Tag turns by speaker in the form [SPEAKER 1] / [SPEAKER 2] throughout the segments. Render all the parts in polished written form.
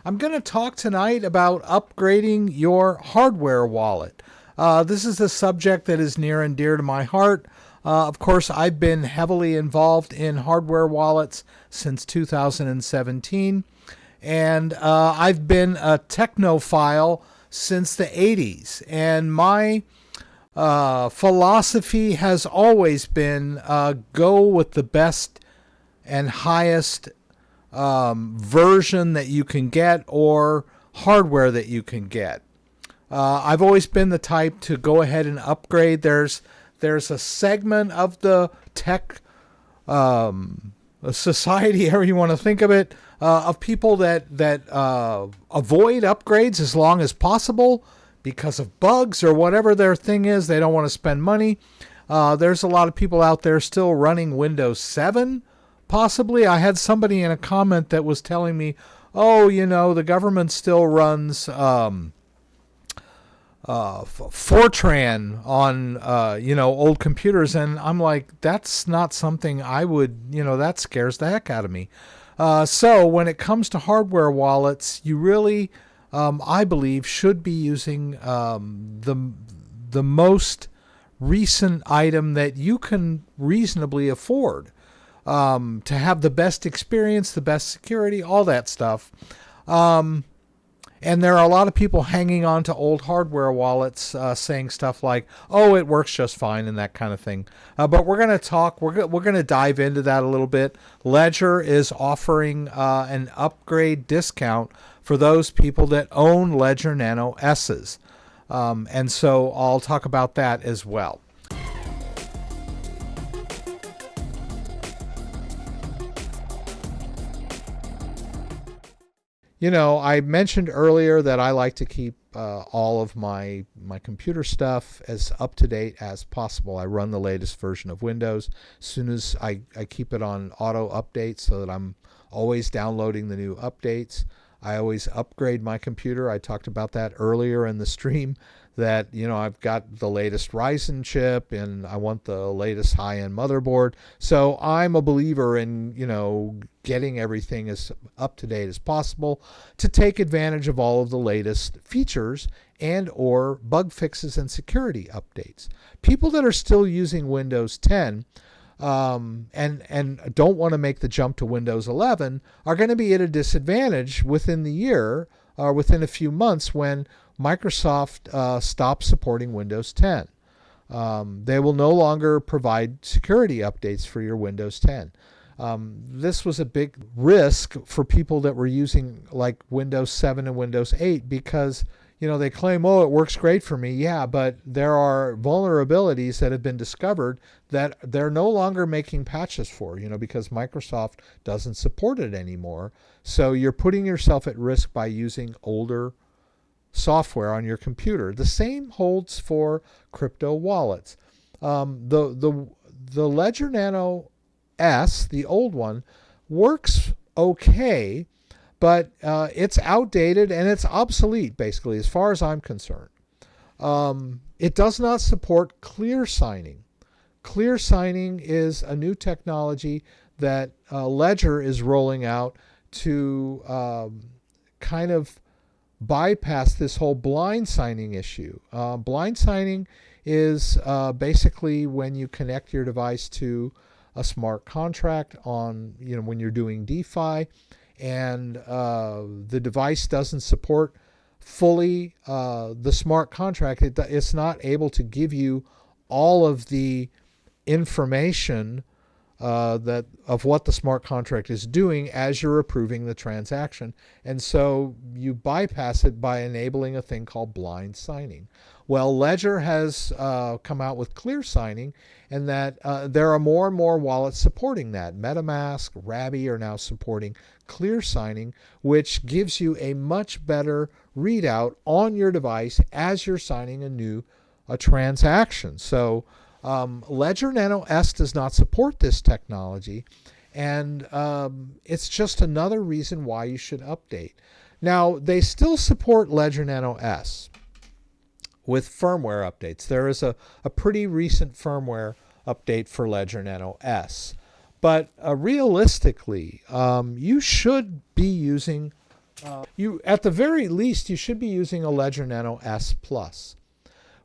[SPEAKER 1] I'm going to talk tonight about upgrading your hardware wallet. This is a subject that is near and dear to my heart. Of course, I've been heavily involved in hardware wallets since 2017, and I've been a technophile since the 80s. And my philosophy has always been go with the best and highest version that you can get or hardware that you can get. I've always been the type to go ahead and upgrade. There's a segment of the tech society, however you want to think of it, of people that avoid upgrades as long as possible because of bugs or whatever their thing is. They don't want to spend money. There's a lot of people out there still running Windows 7, possibly. I had somebody in a comment that was telling me, oh, the government still runs Fortran on old computers, and I'm like, that's not something I would, that scares the heck out of me. So when it comes to hardware wallets, you really, I believe, should be using the most recent item that you can reasonably afford, to have the best experience, the best security, all that stuff. And there are a lot of people hanging on to old hardware wallets, saying stuff like, oh, it works just fine and that kind of thing. But we're going to talk, we're going to dive into that a little bit. Ledger is offering an upgrade discount for those people that own Ledger Nano S's. And so I'll talk about that as well. I mentioned earlier that I like to keep all of my computer stuff as up to date as possible. I run the latest version of Windows. As soon as I keep it on auto update so that I'm always downloading the new updates. I always upgrade my computer. I talked about that earlier in the stream, that I've got the latest Ryzen chip and I want the latest high-end motherboard. So I'm a believer in getting everything as up to date as possible to take advantage of all of the latest features and or bug fixes and security updates. People that are still using Windows 10 and don't want to make the jump to Windows 11 are going to be at a disadvantage within the year or within a few months when Microsoft stops supporting Windows 10. They will no longer provide security updates for your Windows 10. This was a big risk for people that were using like Windows 7 and Windows 8 because they claim, oh, it works great for me. Yeah, but there are vulnerabilities that have been discovered that they're no longer making patches for, because Microsoft doesn't support it anymore. So you're putting yourself at risk by using older software on your computer. The same holds for crypto wallets. The Ledger Nano S, the old one, works okay, but it's outdated and it's obsolete, basically, as far as I'm concerned. It does not support clear signing. Clear signing is a new technology that Ledger is rolling out to kind of bypass this whole blind signing issue. Blind signing is basically when you connect your device to a smart contract on, when you're doing DeFi, and the device doesn't support fully the smart contract. It's not able to give you all of the information of what the smart contract is doing as you're approving the transaction. And so you bypass it by enabling a thing called blind signing. Well, Ledger has come out with clear signing, and that there are more and more wallets supporting that. MetaMask, Rabby are now supporting clear signing, which gives you a much better readout on your device as you're signing a transaction. So Ledger Nano S does not support this technology, and it's just another reason why you should update. Now, they still support Ledger Nano S with firmware updates. There is a pretty recent firmware update for Ledger Nano S. But realistically, you should be using You, at the very least, you should be using a Ledger Nano S Plus,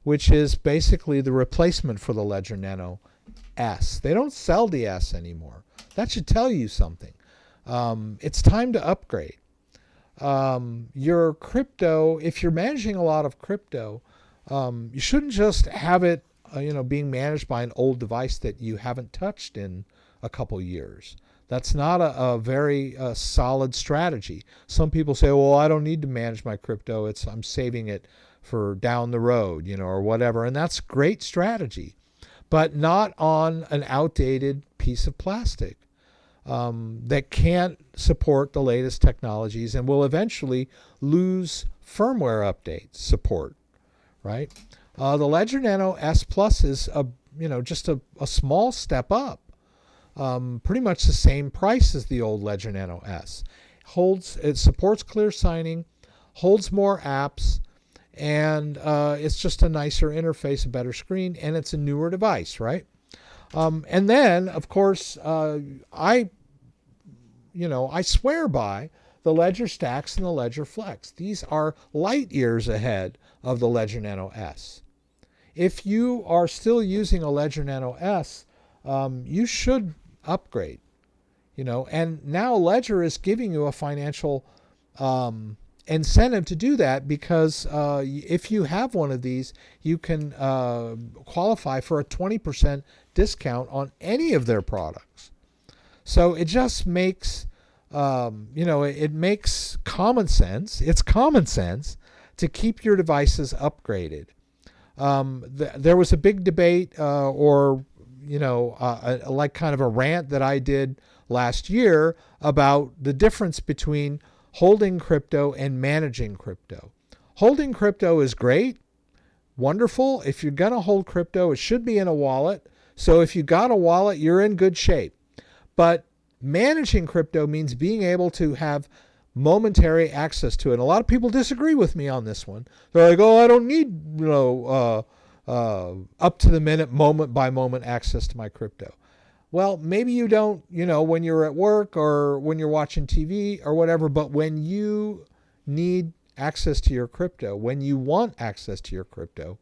[SPEAKER 1] which is basically the replacement for the Ledger Nano S. They don't sell the S anymore. That should tell you something. It's time to upgrade. Your crypto, if you're managing a lot of crypto, you shouldn't just have it being managed by an old device that you haven't touched in a couple years. That's not a very solid strategy. Some people say, well, I don't need to manage my crypto. I'm saving it for down the road, or whatever. And that's great strategy, but not on an outdated piece of plastic that can't support the latest technologies and will eventually lose firmware update support, right? The Ledger Nano S Plus is just a small step up. Pretty much the same price as the old Ledger Nano S. It supports clear signing, holds more apps, and it's just a nicer interface, a better screen, and it's a newer device, right? And then, of course, I swear by the Ledger STAX and the Ledger Flex. These are light years ahead of the Ledger Nano S. If you are still using a Ledger Nano S, you should upgrade, and now Ledger is giving you a financial incentive to do that, because if you have one of these, you can qualify for a 20% discount on any of their products. So it just makes it makes common sense. It's common sense to keep your devices upgraded. There was a big debate like kind of a rant that I did last year about the difference between holding crypto and managing crypto. Holding crypto is great, wonderful. If you're going to hold crypto, it should be in a wallet. So if you got a wallet, you're in good shape. But managing crypto means being able to have momentary access to it. And a lot of people disagree with me on this one. They're like, oh, I don't need, up to the minute, moment by moment access to my crypto. Well, maybe you don't, when you're at work or when you're watching TV or whatever, but when you need access to your crypto, when you want access to your crypto,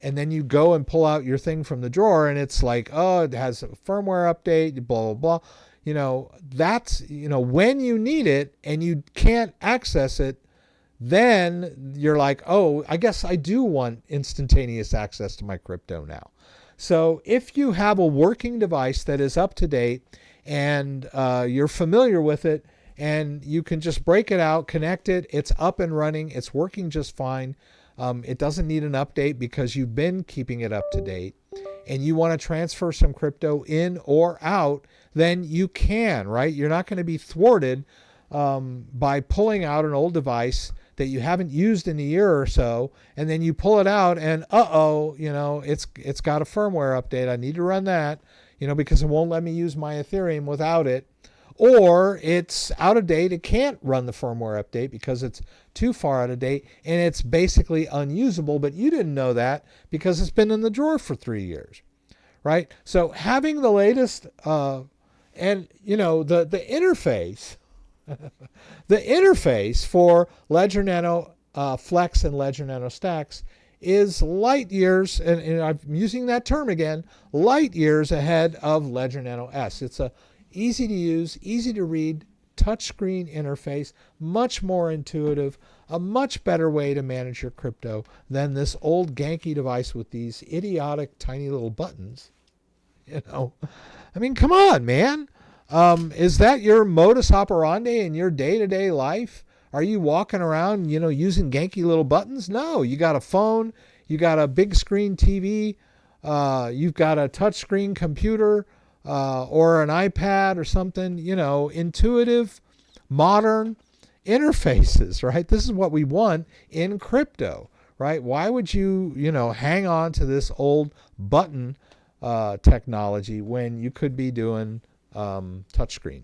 [SPEAKER 1] and then you go and pull out your thing from the drawer and it's like, oh, it has a firmware update, blah, blah, blah. That's, when you need it and you can't access it, then you're like, oh, I guess I do want instantaneous access to my crypto now. So if you have a working device that is up to date and you're familiar with it and you can just break it out, connect it, it's up and running, it's working just fine. It doesn't need an update because you've been keeping it up to date, and you want to transfer some crypto in or out, then you can, right? You're not going to be thwarted by pulling out an old device that you haven't used in a year or so, and then you pull it out and it's got a firmware update. I need to run that, because it won't let me use my Ethereum without it. Or it's out of date. It can't run the firmware update because it's too far out of date and it's basically unusable, but you didn't know that because it's been in the drawer for 3 years, right? So having the latest the interface, the interface for Ledger Nano Flex and Ledger Nano STAX is light years, and I'm using that term again, light years ahead of Ledger Nano S. It's a easy to use, easy to read, touchscreen interface, much more intuitive, a much better way to manage your crypto than this old ganky device with these idiotic tiny little buttons. I mean, come on, man. Is that your modus operandi in your day-to-day life? Are you walking around, using ganky little buttons? No, you got a phone, you got a big screen TV, you've got a touchscreen computer, or an iPad or something, intuitive, modern interfaces, right? This is what we want in crypto, right? Why would you, hang on to this old button technology when you could be doing touchscreen?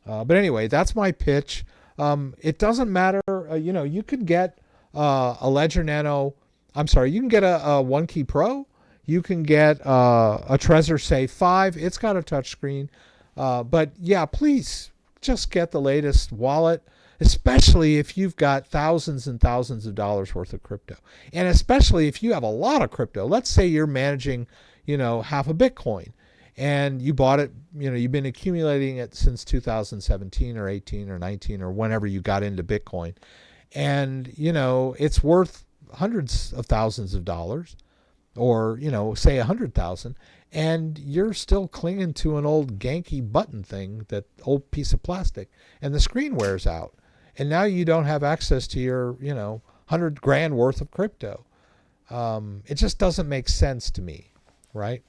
[SPEAKER 1] But anyway, that's my pitch. It doesn't matter, you could get a Ledger Nano, you can get a One Key Pro. You can get a Trezor Safe 5. It's got a touchscreen. But yeah, please just get the latest wallet. especially if you've got thousands and thousands of dollars worth of crypto. And especially if you have a lot of crypto. Let's say you're managing, half a Bitcoin, and you bought it, you've been accumulating it since 2017 or 18 or 19 or whenever you got into Bitcoin. And, it's worth hundreds of thousands of dollars, or, say 100,000, and you're still clinging to an old ganky button thing, that old piece of plastic, and the screen wears out. And now you don't have access to your, 100 grand worth of crypto. It just doesn't make sense to me, right?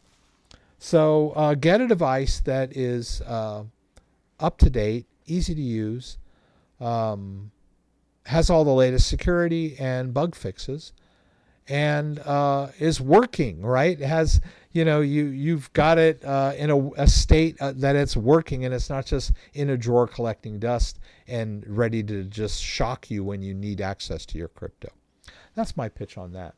[SPEAKER 1] So get a device that is up to date, easy to use, has all the latest security and bug fixes, and is working, right? It has, you've got it in a state that it's working, and it's not just in a drawer collecting dust and ready to just shock you when you need access to your crypto. That's my pitch on that.